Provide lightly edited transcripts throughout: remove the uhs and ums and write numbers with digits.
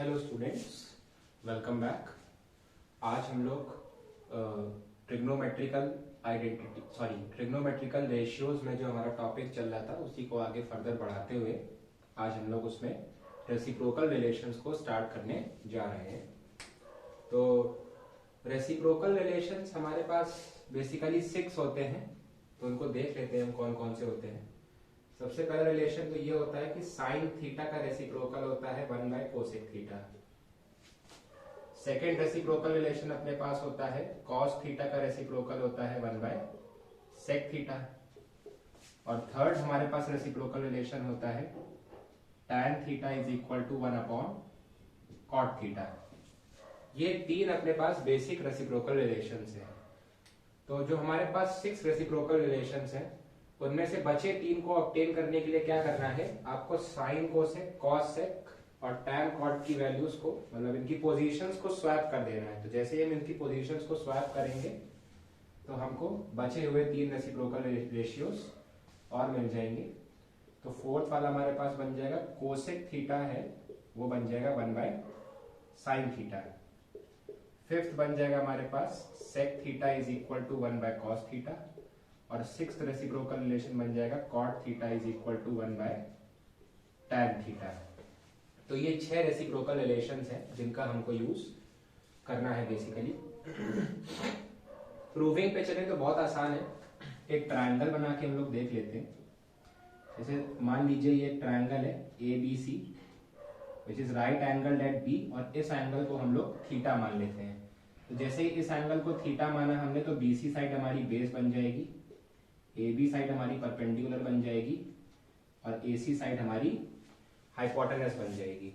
Hello students, welcome back. आज हम लोग ट्रिग्नोमेट्रिकल रेशियोज में जो हमारा टॉपिक चल रहा था उसी को आगे फर्दर बढ़ाते हुए आज हम लोग उसमें रेसिप्रोकल रिलेशंस को स्टार्ट करने जा रहे हैं। तो रेसिप्रोकल रिलेशंस हमारे पास बेसिकली 6 होते हैं, तो उनको देख लेते हैं हम कौन कौन से होते हैं। सबसे पहला रिलेशन तो ये होता है कि साइन थीटा का रेसिप्रोकल होता है 1/कोसेक थीटा। सेकेंड रेसिप्रोकल रिलेशन अपने पास होता है कॉस थीटा का रेसिप्रोकल होता है 1/सेक थीटा। और थर्ड हमारे पास रेसिप्रोकल रिलेशन होता है tan theta is equal to cot theta. ये तीन अपने पास बेसिक रेसिप्रोकल रिलेशंस हैं। तो जो हमारे पास 6 रेसिप्रोकल रिलेशंस हैं उनमें से बचे 3 को ऑब्टेन करने के लिए क्या करना है, आपको साइन कोसेक, कॉस सेक और टैन कॉट की वैल्यूज को, मतलब इनकी पोजीशंस को स्वैप कर देना है। तो जैसे ही हम इनकी पोजीशंस को स्वैप करेंगे तो हमको बचे हुए 3 रेसिप्रोकल रेशियोज और मिल जाएंगे। तो फोर्थ वाला हमारे पास बन जाएगा कोसेक थीटा है, वो बन जाएगा 1/साइन थीटा। फिफ्थ बन जाएगा हमारे पास sec theta is equal to cos theta. और सिक्स्थ रेसिप्रोकल रिलेशन बन जाएगा cot theta is equal to tan theta. तो ये 6 रेसिप्रोकल रिलेशंस हैं जिनका हमको यूज करना है बेसिकली। प्रूविंग पे चले तो बहुत आसान है। एक ट्रायंगल बना के हम लोग देख लेते हैं। जैसे मान लीजिए ये ट्रायंगल है ABC which is right angled at B, और इस एंगल को हम लोग थीटा मान लेते हैं। तो जैसे ही इस एंगल को थीटा माना हमने, तो BC साइड हमारी बेस बन जाएगी, AB साइड हमारी परपेंडिकुलर बन जाएगी और AC साइड हमारी हाइपोटेनस बन जाएगी।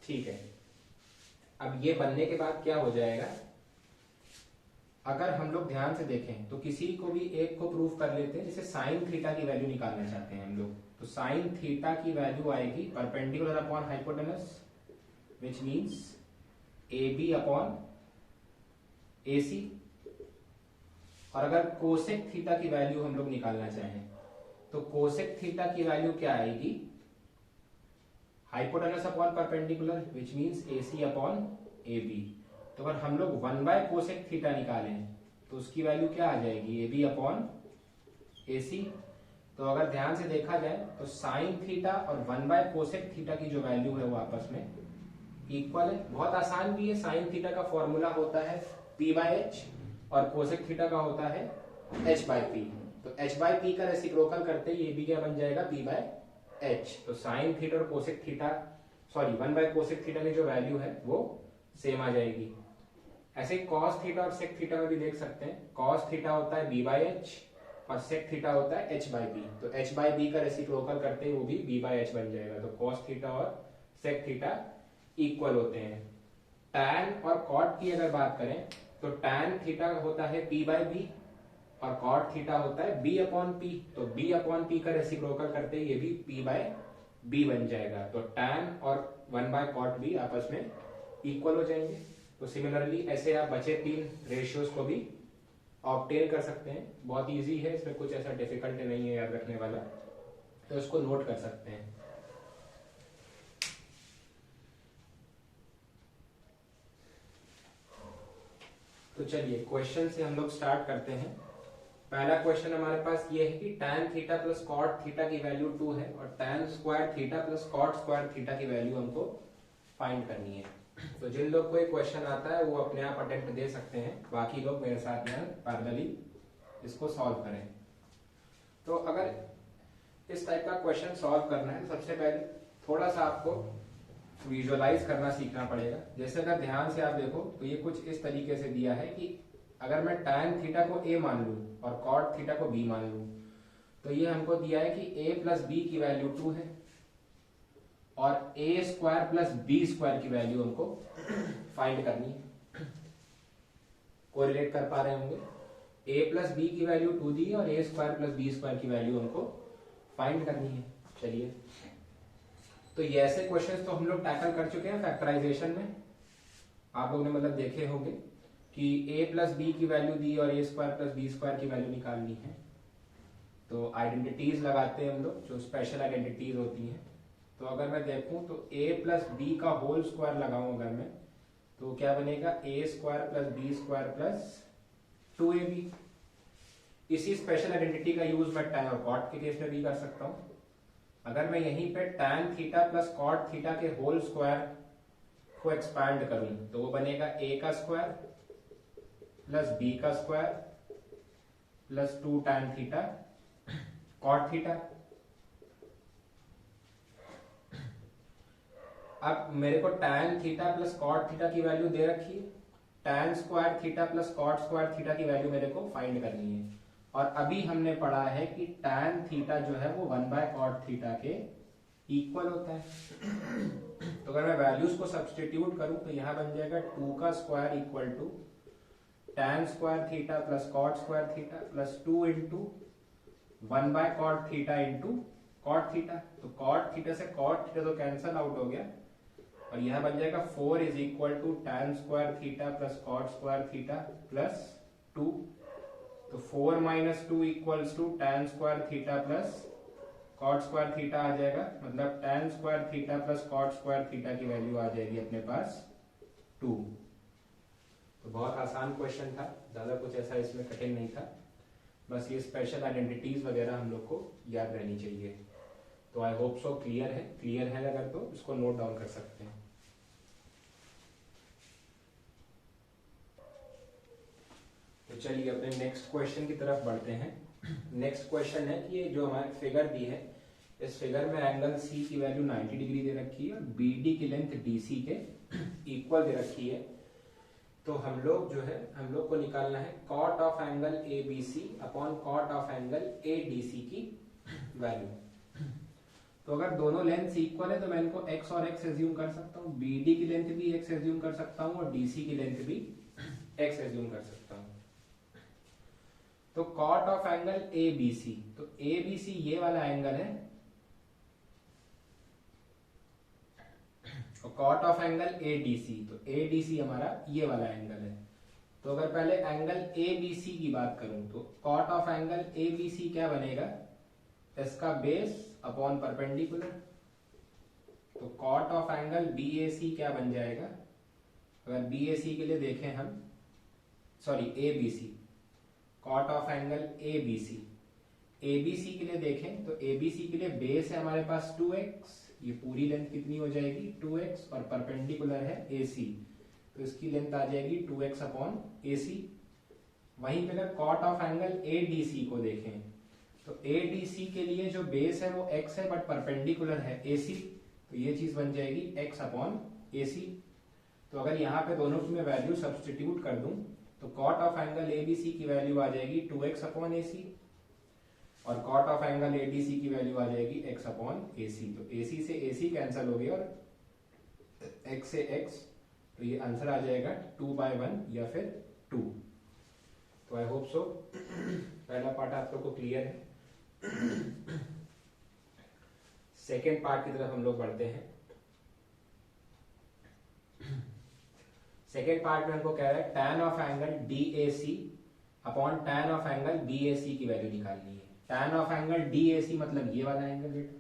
ठीक है, अब ये बनने के बाद क्या हो जाएगा, अगर हम लोग ध्यान से देखें तो किसी को भी एक को प्रूफ कर लेते हैं। जैसे साइन थीटा की वैल्यू निकालना चाहते हैं हम लोग, तो साइन थीटा की वैल्यू आएगी perpendicular upon hypotenuse which means AB upon AC। और अगर कोसेक थीटा की वैल्यू हम लोग निकालना चाहें तो कोसेक थीटा की वैल्यू क्या आएगी, hypotenuse upon perpendicular which means AC upon AB। तो अगर हम लोग 1/कोसेक थीटा निकालें तो उसकी वैल्यू क्या आ जाएगी, AB अपॉन AC। तो अगर ध्यान से देखा जाए तो साइन थीटा और 1/कोसेक थीटा की जो वैल्यू है वो आपस में इक्वल है। बहुत आसान भी है। साइन थीटा का फॉर्मूला होता है P/H और कोसेक थीटा का होता है H/P। तो H/P का रेसिप्रोकल करते ही ये भी क्या बन जाएगा, P/H। तो साइन थीटा और कोसेक थीटा, 1/कोसेक थीटा की जो वैल्यू है वो सेम आ जाएगी। ऐसे कॉस थीटा और सेक थीटा में भी देख सकते हैं। कॉस थीटा होता है B/H और सेक थीटा होता है H/P। तो H/P का रेसिप्रोकल करते ही वो भी B/H बन जाएगा। तो कॉस थीटा और सेक थीटा इक्वल होते हैं। टैन और कॉट की अगर बात करें तो टैन थीटा होता है P/B और कॉट थीटा होता है B/P। तो B/P का रेसिप्रोकल करते ही ये भी P/B बन जाएगा। तो टैन और 1/कॉट भी आपस में इक्वल हो जाएंगे। तो सिमिलरली ऐसे आप बचे 3 रेशियोज को भी ऑब्टेन कर सकते हैं। बहुत इजी है, इसमें कुछ ऐसा डिफिकल्ट नहीं है याद रखने वाला, तो इसको नोट कर सकते हैं। तो चलिए क्वेश्चन से हम लोग स्टार्ट करते हैं। पहला क्वेश्चन हमारे पास ये है कि tan theta plus cot theta की वैल्यू 2 है और tan square theta plus cot square theta की वैल्यू हमको फाइंड करनी है। तो जिन लोग को ये क्वेश्चन आता है वो अपने आप अटेम्प्ट दे सकते हैं, बाकी लोग मेरे साथ में पैरेलली इसको सॉल्व करें। तो अगर इस टाइप का क्वेश्चन सॉल्व करना है तो सबसे पहले थोड़ा सा आपको विजुअलाइज करना सीखना पड़ेगा। जैसे अगर ध्यान से आप देखो तो ये कुछ इस तरीके से दिया है कि अगर मैं tan थीटा को A मान लूं और cot थीटा को B मान लूं, तो ये हमको दिया है कि A प्लस B की वैल्यू 2 है और A square plus B square की वैल्यू हमको फाइंड करनी है। कोरिलेट कर पा रहे होंगे, A प्लस B की वैल्यू 2 दी है और A square plus B square की वैल्यू हमको फाइंड करनी है। चलिए, तो ये ऐसे क्वेश्चंस तो हम लोग टैकल कर चुके हैं फैक्टराइजेशन में। आप लोगों ने मतलब देखे होंगे कि A प्लस B की वैल्यू दी और A square plus B square की वैल्यू निकालनी है। तो आइडेंटिटीज लगाते हैं हम लोग, जो स्पेशल आइडेंटिटीज होती हैं। तो अगर मैं देखूं तो a प्लस बी का होल स्क्वायर लगाऊं अगर मैं, तो क्या बनेगा a square plus B square plus 2ab। इसी स्पेशल आइडेंटिटी का यूज मैं tan और cot के केस में भी कर सकता हूं। अगर मैं यहीं पे tan theta plus cot theta के होल स्क्वायर को एक्सपैंड करूं तो वो बनेगा a का स्क्वायर प्लस b का square plus 2 tan theta cot theta. अब मेरे को tan theta plus cot theta की वैल्यू दे रखी है, tan square theta plus cot square theta की वैल्यू मेरे को फाइंड करनी है। और अभी हमने पढ़ा है कि tan थीटा जो है वो 1/cot थीटा के इक्वल होता है। तो अगर मैं वैल्यूज को सब्सटीट्यूट करूं तो यहां बन जाएगा 2 का square equal to tan square theta plus cot square theta plus 2 into 1/cot theta into cot theta. तो cot थीटा से cot थीटा तो कैंसल आउट हो गया और यहां बन जाएगा 4 is equal to tan square theta plus cot square theta plus 2। तो 4 minus 2 equals to tan square theta plus cot square theta आ जाएगा, मतलब tan square theta plus cot square theta की वैल्यू आ जाएगी अपने पास 2। तो बहुत आसान क्वेश्चन था, ज्यादा कुछ ऐसा इसमें कठिन नहीं था, बस ये स्पेशल आइडेंटिटीज वगैरह हम लोग को याद रहनी चाहिए। तो आई होप सो क्लियर है। क्लियर है अगर तो इसको नोट डाउन कर सकते हैं। तो चलिए अपने नेक्स्ट क्वेश्चन की तरफ बढ़ते हैं। नेक्स्ट क्वेश्चन है कि ये जो हमारे फिगर दी है, इस फिगर में एंगल सी की वैल्यू 90 डिग्री दे रखी है और बीडी की लेंथ डीसी के इक्वल दे रखी है। तो हम लोग जो है, हम लोग को निकालना है cot of angle A B C upon cot of angle A D C की वैल्यू। तो अगर दोनों लेंथ इक्वल है तो मैं इनको x और x एज्यूम कर सकता हूँ, BD की लेंथ भी x एज्यूम कर सकता हूँ और DC की लेंथ भी x एज्यूम कर सकता हूँ। तो कॉट ऑफ एंगल ABC, तो ABC ये वाला एंगल है और कॉट ऑफ एंगल ADC, तो ADC हमारा ये वाला एंगल है। तो अगर पहले एंगल ABC की बात करूं तो कॉट ऑफ एंगल ABC क्या बनेगा, इसका बेस अपॉन परपेंडिकुलर। तो कॉट ऑफ एंगल BAC क्या बन जाएगा, अगर BAC के लिए देखें हम, sorry ABC, cot of angle ABC के लिए देखें तो ABC के लिए बेस है हमारे पास 2x, ये पूरी लेंथ कितनी हो जाएगी 2x और परपेंडिकुलर है AC, तो इसकी लेंथ आ जाएगी 2x अपॉन AC। वहीं पे अगर कॉट ऑफ एंगल ADC को देखें तो ADC के लिए जो बेस है वो x है बट परपेंडिकुलर है AC, तो ये चीज बन जाएगी x अपॉन AC। तो अगर यहाँ पे दोनों की मैं वैल्यू सब्सटीट्यूट कर दूं तो कॉट ऑफ एंगल ABC की वैल्यू आ जाएगी 2x अपॉन AC और कॉट ऑफ एंगल ADC की वैल्यू आ जाएगी x अपॉन AC। तो AC से AC कैंसिल हो गया और x से x, तो ये आंसर आ जाएगा 2/1 या फिर 2। तो आई होप सो पहला पार्ट आप लोग को क्लियर है। सेकेंड पार्ट की तरफ हम लोग बढ़ते हैं। सेकेंड पार्ट में हमको कह रहा है tan of angle DAC upon tan of angle BAC की वैल्यू निकालनी है। tan ऑफ एंगल DAC मतलब ये वाला एंगल बेटा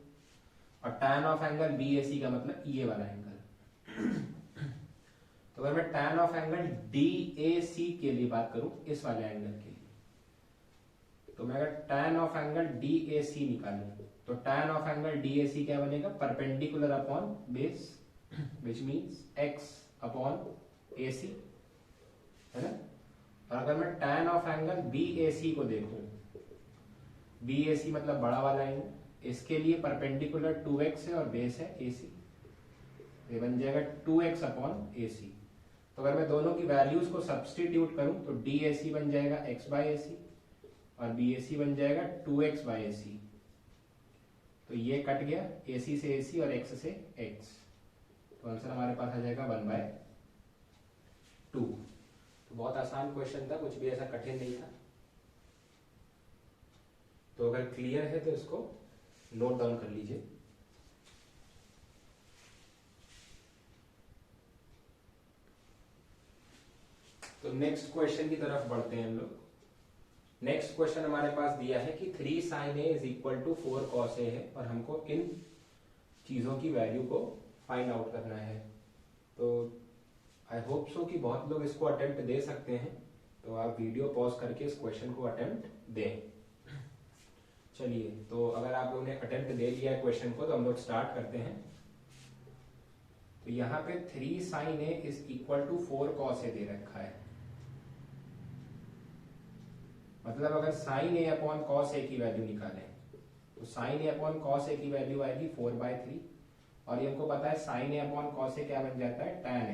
और tan ऑफ एंगल BAC का मतलब ये वाला एंगल। तो अगर मैं tan ऑफ एंगल DAC के लिए बात करूं, इस वाले एंगल के लिए, तो मैं अगर tan ऑफ एंगल DAC निकालूं तो tan ऑफ एंगल DAC क्या बनेगा, perpendicular upon base, which means x upon AC, है ना। और अगर मैं tan ऑफ एंगल BAC को देखूं, BAC मतलब बड़ा वाला एंगल, इसके लिए परपेंडिकुलर 2x है और बेस है AC, ये बन जाएगा 2x अपॉन AC। तो अगर मैं दोनों की वैल्यूज को सब्सटीट्यूट करूं तो DAC बन जाएगा x/AC और BAC बन जाएगा 2x/AC। तो ये कट गया, AC से AC और x से x, तो आंसर हमारे पास आ जाएगा 1/2। तो बहुत आसान क्वेश्चन था, कुछ भी ऐसा कठिन नहीं था। तो अगर क्लियर है तो इसको नोट डाउन कर लीजिए। तो नेक्स्ट क्वेश्चन की तरफ बढ़ते हैं हम लोग। नेक्स्ट क्वेश्चन हमारे पास दिया है कि 3 sin A is equal to 4 cos A है और हमको इन चीज़ों की वैल्यू को फाइंड आउट करना है। तो आई होप सो कि बहुत लोग इसको अटेम्प्ट दे सकते हैं, तो आप वीडियो पॉज करके इस क्वेश्चन को अटेम्प्ट दें। चलिए, तो अगर आप लोगों ने अटेम्प्ट दे लिया है क्वेश्चन को, तो हम लोग स्टार्ट करते हैं। तो यहाँ पे 3 sin a is equal to 4 cos a दे रखा है। मतलब अगर sin a upon cos a की वैल्यू निकालें तो sin a upon cos a की वैल्यू आएगी 4/3, और ये हमको पता है sin a upon cos a क्या बन जाता है, tan a।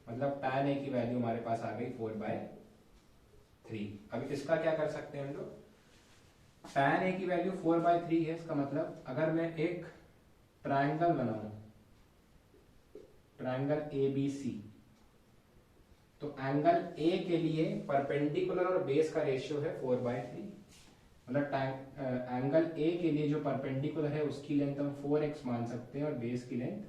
मतलब tan a की वैल्यू हमारे पास आ गई 4/3। अब इसका क्या कर सकते हैं हम लोग, tan a की वैल्यू 4/3 है, इसका मतलब अगर मैं एक ट्राइंगल बनाऊं, ट्राइंगल ABC, तो एंगल A के लिए परपेंडिकुलर और बेस का रेशियो है 4/3। मतलब एंगल A के लिए जो परपेंडिकुलर है उसकी लेंथ हम 4x मान सकते हैं और बेस की लेंथ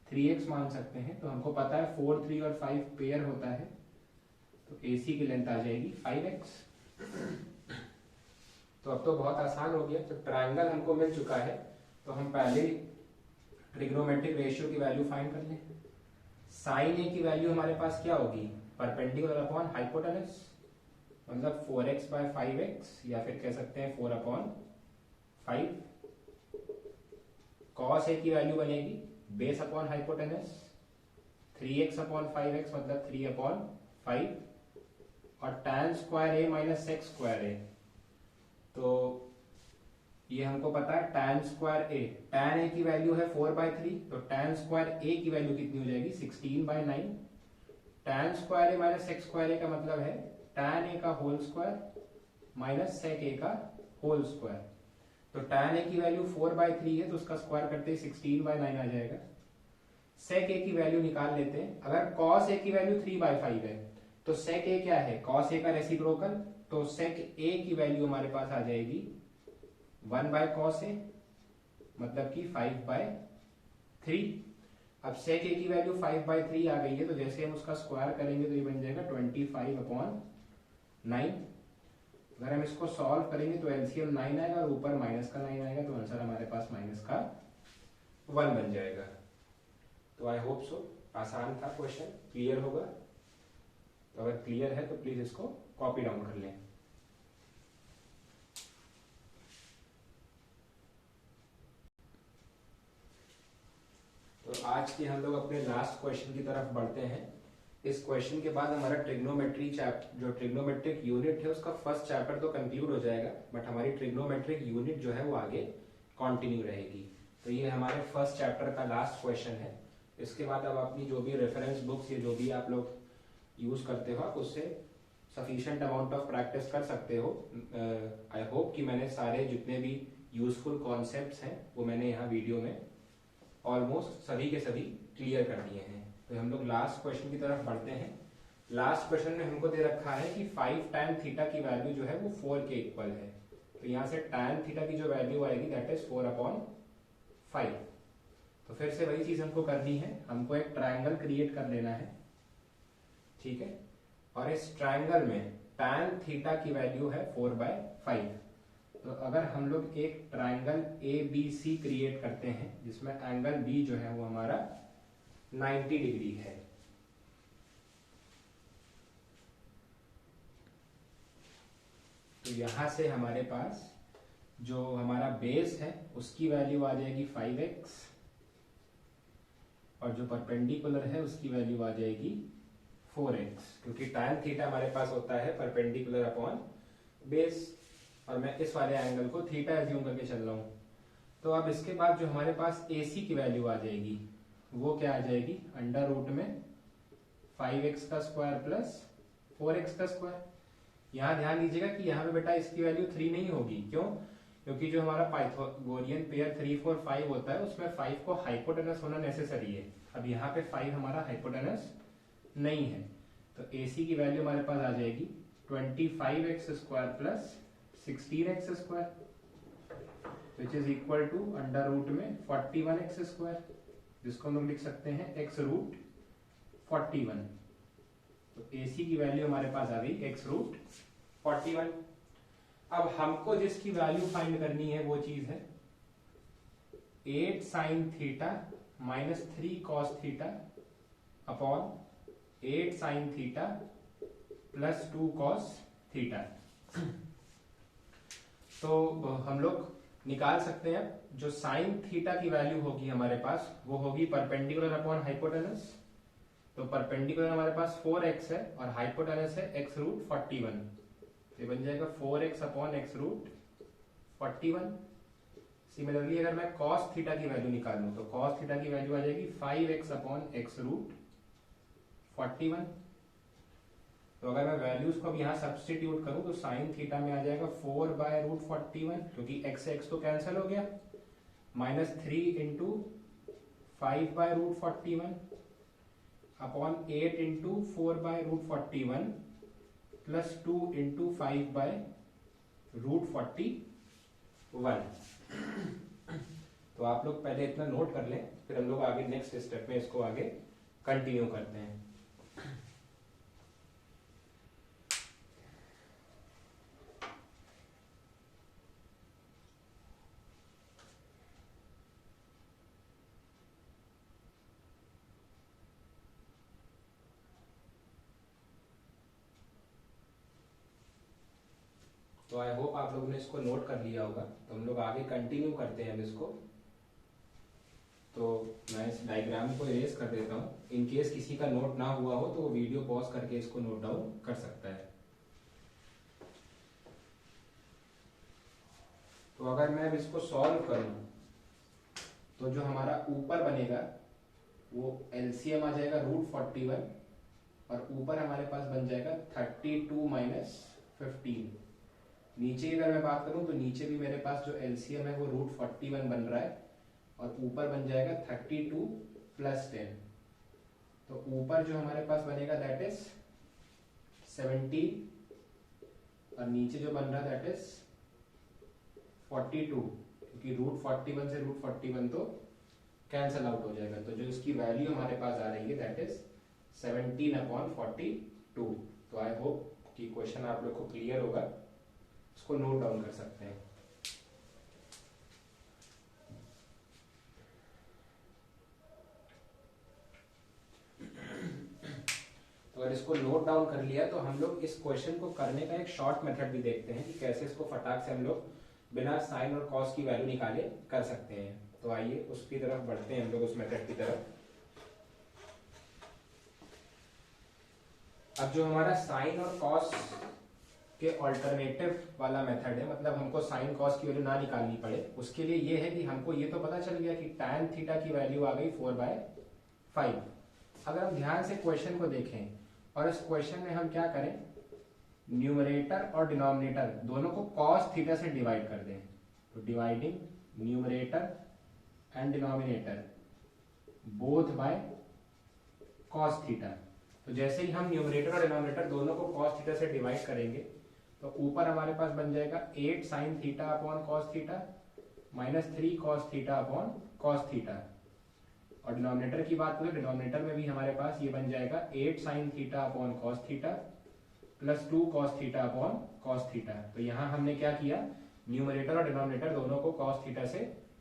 3x मान सकते हैं। तो हमको पता है 4, 3 और 5 पेयर होता है, तो AC की लेंथ आ जाएगी 5x। तो अब तो बहुत आसान हो गया। तो ट्राइंगल हमको मिल चुका है, तो हम पहले ट्रिग्नोमेट्रिक रेशियो की वैल्यू फाइंड कर लें। साइन ए की वैल्यू हमारे पास क्या होगी, परपेंडिकुलर अपॉन हाइपोटेनस, मतलब 4x/5x, या फिर कह सकते हैं 4/5। कॉस ए की वैल्यू बनेगी बेस अपॉन हाइपोटेनस, 3x/5x, मतलब 3/5, और tan square a minus sec square a। तो ये हमको पता है tan square a, tan a की वैल्यू है 4/3, तो tan स्क्वायर a की वैल्यू कितनी हो जाएगी, 16/9। tan square a minus sec square a का मतलब है tan a का whole square minus sec a का होल स्क्वायर। तो tan a की वैल्यू 4/3 है, तो उसका स्क्वायर करते ही 16/9 आ जाएगा। सेक a की वैल्यू निकाल लेते हैं। अगर cos a की वैल्यू 3/5 है, तो सेक a क्या है, cos a का रेसिप्रोकल, तो सेक a की वैल्यू हमारे पास आ जाएगी 1/cos a, मतलब कि 5/3। अब सेक a की वैल्यू 5/3 आ गई है, तो जैसे हम उसका स्क्वायर करेंगे तो ये बन जाएगा 25/9। अगर हम इसको सॉल्व करेंगे तो एलसीएम 9 आएगा और ऊपर माइनस का 9 आएगा, तो आंसर हमारे पास माइनस का 1 बन जाएगा। तो आई होप सो आसान था क्वेश्चन, क्लियर होगा। तो अगर क्लियर है तो प्लीज इसको कॉपी डाउन कर लें। तो आज के हम लोग अपने लास्ट क्वेश्चन की तरफ बढ़ते हैं। इस क्वेश्चन के बाद हमारा ट्रिग्नोमेट्री जो ट्रिग्नोमेट्रिक यूनिट है उसका फर्स्ट चैप्टर तो कंक्लूड हो जाएगा, बट हमारी ट्रिग्नोमेट्रिक यूनिट जो है वो आगे कंटिन्यू रहेगी। तो ये हमारे फर्स्ट चैप्टर का लास्ट क्वेश्चन है। इसके बाद अब अपनी जो भी रेफरेंस बुक्स या जो भी आप लोग यूज करते हो, आप उससे सफिशिएंट अमाउंट ऑफ प्रैक्टिस कर सकते हो। आई होप कि मैंने सारे जितने भी यूजफुल कॉन्सेप्ट्स हैं वो मैंने यहाँ वीडियो में ऑलमोस्ट सभी के सभी क्लियर कर दिए हैं। तो हम लोग लास्ट क्वेश्चन की तरफ बढ़ते हैं। लास्ट क्वेश्चन में हमको दे रखा है कि 5 tan थीटा की वैल्यू जो है वो 4 के इक्वल है। तो यहाँ से tan थीटा की जो वैल्यू आएगी दैट इज 4/5। तो फिर से वही चीज हमको करनी है, हमको एक ट्राइंगल क्रिएट कर लेना है, ठीक है। और इस ट्राइंगल में tan थीटा की वैल्यू है 4/5। तो अगर हम लोग एक ट्राइंगल ABC क्रिएट करते हैं जिसमें एंगल B जो है वो हमारा 90 डिग्री है, तो यहां से हमारे पास जो हमारा बेस है उसकी वैल्यू आ जाएगी 5x, और जो परपेंडिकुलर है उसकी वैल्यू आ जाएगी 4x, क्योंकि tan थीटा हमारे पास होता है परपेंडिकुलर अपॉन बेस, और मैं इस वाले एंगल को थीटा एज्यूम करके चल रहा हूं। तो अब इसके बाद जो हमारे पास AC की वैल्यू आ जाएगी वो क्या आ जाएगी, अंडर रूट में 5x का स्क्वायर प्लस 4x का स्क्वायर। यहाँ ध्यान दीजिएगा कि यहाँ पे बेटा इसकी वैल्यू 3 नहीं होगी, क्यों, क्योंकि जो हमारा पाइथागोरियन पेयर 3, 4, 5 होता है उसमें 5 को हाइपोटेनस होना नेसेसरी है। अब यहाँ पे 5 हमारा हाइपोटेनस नहीं है, तो AC की वैल्यू हमारे पास आ जाएगी 25x square plus 16x square, which is equal to under root में 41x स्क्वायर, जिसको हम लोग लिख सकते हैं x√41। तो AC की वैल्यू हमारे पास आ गई x√41। अब हमको जिसकी वैल्यू फाइंड करनी है वो चीज है 8 sine theta minus 3 cos theta upon 8 sine theta plus 2 cos theta. तो हम लोग निकाल सकते हैं जो साइन थीटा की वैल्यू होगी हमारे पास वो होगी परपेंडिकुलर अपॉन हाइपोटेनस। तो परपेंडिकुलर हमारे पास 4x है और हाइपोटेनस है x रूट 41, तो ये बन जाएगा 4x upon x root 41। Similarly अगर मैं cos थीटा की वैल्यू निकालूं तो cos थीटा की वैल्यू आ जाएगी 5x अपॉन x रूट 41। तो अगर मैं वैल्यूज को अब यहाँ सब्सटीट्यूट करूं तो साइन थीटा में आ जाएगा 4 बाय रूट 41, क्योंकि x से x तो कैंसिल हो गया, minus 3 into 5 by root 41 upon 8 into 4 by root 41 plus 2 into 5 by root 41। तो आप लोग पहले इतना नोट कर लें, फिर हम लोग आगे नेक्स्ट स्टेप में इसको आगे कंटिन्यू करते हैं। तो आई होप आप लोगों ने इसको नोट कर लिया होगा। तो हम लोग आगे कंटिन्यू करते हैं अब इसको। तो मैं इस डायग्राम को इरेज कर देता हूँ, इन केस किसी का नोट ना हुआ हो तो वो वीडियो पॉज करके इसको नोट डाउन कर सकता है। तो अगर मैं अब इसको सॉल्व करूं तो जो हमारा ऊपर बनेगा वो एलसीएम आ जाएगा रूट 41 और ऊपर हमारे पास बन जाएगा 32 माइनस 15। नीचे अगर मैं बात करूं तो नीचे भी मेरे पास जो एलसीएम है वो रूट 41 बन रहा है और ऊपर बन जाएगा 32 प्लस 10। तो ऊपर जो हमारे पास बनेगा दैट इज 17 और नीचे जो बन रहा है दैट इज 42, क्योंकि रूट 41 से रूट 41 तो कैंसल आउट हो जाएगा। तो जो इसकी वैल्यू हमारे पास आ रही है दैट इज 17 अपॉन 42। तो आई होप कि क्वेश्चन आप लोग को क्लियर होगा, इसको नोट डाउन कर सकते हैं। तो अगर इसको नोट डाउन कर लिया तो हम लोग इस क्वेश्चन को करने का एक शॉर्ट मेथड भी देखते हैं कि कैसे इसको फटाक से हम लोग बिना साइन और कॉस की वैल्यू निकाले कर सकते हैं। तो आइए उसकी तरफ बढ़ते हैं हम लोग, उस मेथड की तरफ। अब जो हमारा साइन और कॉस के ऑल्टरनेटिव वाला मेथड है, मतलब हमको साइन कॉस की वैल्यू ना निकालनी पड़े, उसके लिए ये है कि हमको ये तो पता चल गया कि tan थीटा की वैल्यू आ गई 4/5। अगर हम ध्यान से क्वेश्चन को देखें और इस क्वेश्चन में हम क्या करें, न्यूमरेटर और डिनोमिनेटर दोनों को cos थीटा से डिवाइड कर दें। तो dividing numerator and denominator both by cos theta. तो जैसे ही हम न्यूमरेटर और डिनोमिनेटर दोनों को cos थीटा से डिवाइड करेंगे तो ऊपर हमारे पास बन जाएगा 8 sine theta upon cos theta minus 3 cos theta upon cos theta. और डिनोमिनेटर की बात करें, डिनोमिनेटर में भी हमारे पास ये बन जाएगा 8 sine theta upon cos theta plus 2 cos theta upon cos theta. तो यहाँ हमने क्या किया, न्यूमरेटर और डिनोमिनेटर दोनों को cos थीटा से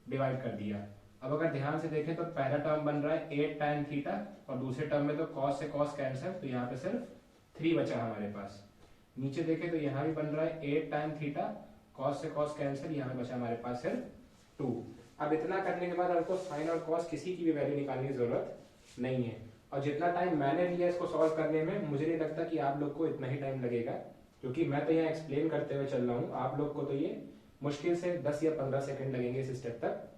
डिवाइड कर दिया। अब अगर ध्यान से देखें तो पहला टर्म बन रहा है 8 tan थीटा और दूसरे टर्म में तो cos से cos कैंसिल, तो यहाँ पे सिर्फ 3 बचा हमारे पास। नीचे देखें तो यहाँ भी बन रहा है 8 tan थीटा, cos से cos कैंसिल, यहाँ पे बचा हमारे पास सिर्फ 2। अब इतना करने के बाद हमको साइन और cos किसी की भी वैल्यू निकालने की जरूरत नहीं है। और जितना टाइम मैंने लिया इसको सॉल्व करने में, मुझे नहीं लगता कि आप लोग को इतना ही टाइम लगेगा, क्योंकि मैं तो यहाँ एक्सप्लेन करते हुए चल रहा हूँ। आप लोग को तो ये मुश्किल से 10 या 15 सेकंड लगेंगे इस स्टेप तक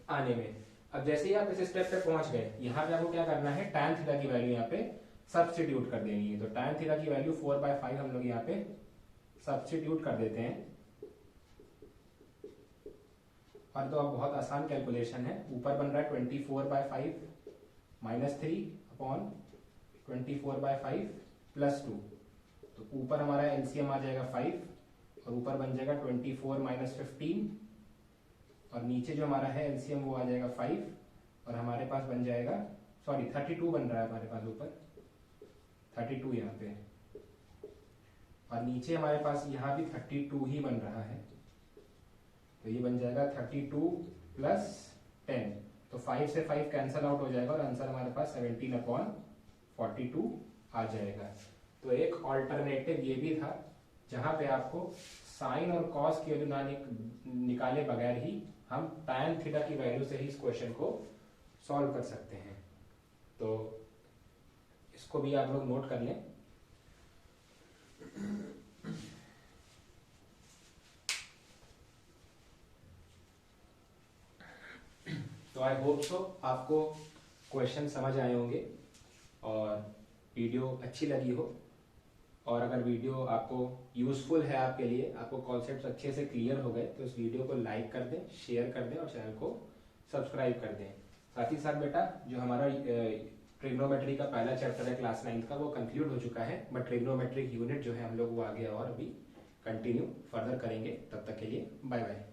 आने में। अब जैसे ही आप इस स्टेप पे पहुंच गए, यहाँ पे आपको क्या करना है, tan थीटा की वैल्यू यहाँ पे सब्स्टिट्यूट कर देनी है। तो tan थीटा की वैल्यू 4/5 हम लोग यहाँ पे सब्स्टिट्यूट कर देते हैं। और तो अब बहुत आसान कैलकुलेशन है, ऊपर बन रहा है 24/5 माइनस 3 अपॉन 24/5 प्लस 2। तो ऊपर हमारा एलसीएम आ जाएगा 5 और ऊपर बन जाएगा 24 माइनस 15 और नीचे जो हमारा है एलसीएम वो आ जाएगा 5 और हमारे पास बन जाएगा 32 बन रहा है हमारे पास, ऊपर 32 यहाँ पे और नीचे हमारे पास यहाँ भी 32 ही बन रहा है। तो ये बन जाएगा 32 प्लस 5 से 5 कैंसल आउट हो जाएगा और आंसर हमारे पास 17/42 आ जाएगा। तो एक ऑल्टरनेटिव ये भी था जहां पे आपको साइन और कॉस की वैल्यू ना निकाले बगैर ही हम tan थीटा की वैल्यू से ही इस क्वेश्चन को सॉल्व कर सकते हैं। तो इसको भी आप लोग नोट कर लें। तो आई होप सो आपको क्वेश्चन समझ आए होंगे और वीडियो अच्छी लगी हो, और अगर वीडियो आपको यूजफुल है, आपके लिए आपको कॉन्सेप्ट्स अच्छे से क्लियर हो गए, तो इस वीडियो को लाइक कर दें, शेयर कर दें और चैनल को सब्सक्राइब कर दें। साथ ही साथ बेटा जो हमारा ट्रिग्नोमेट्री का पहला चैप्टर है क्लास 9 का वो कंक्लूड हो चुका है, बट ट्रिग्नोमेट्रिक यूनिट जो है हम लोग वो आगे और भी कंटिन्यू फर्दर करेंगे। तब तक के लिए बाय बाय।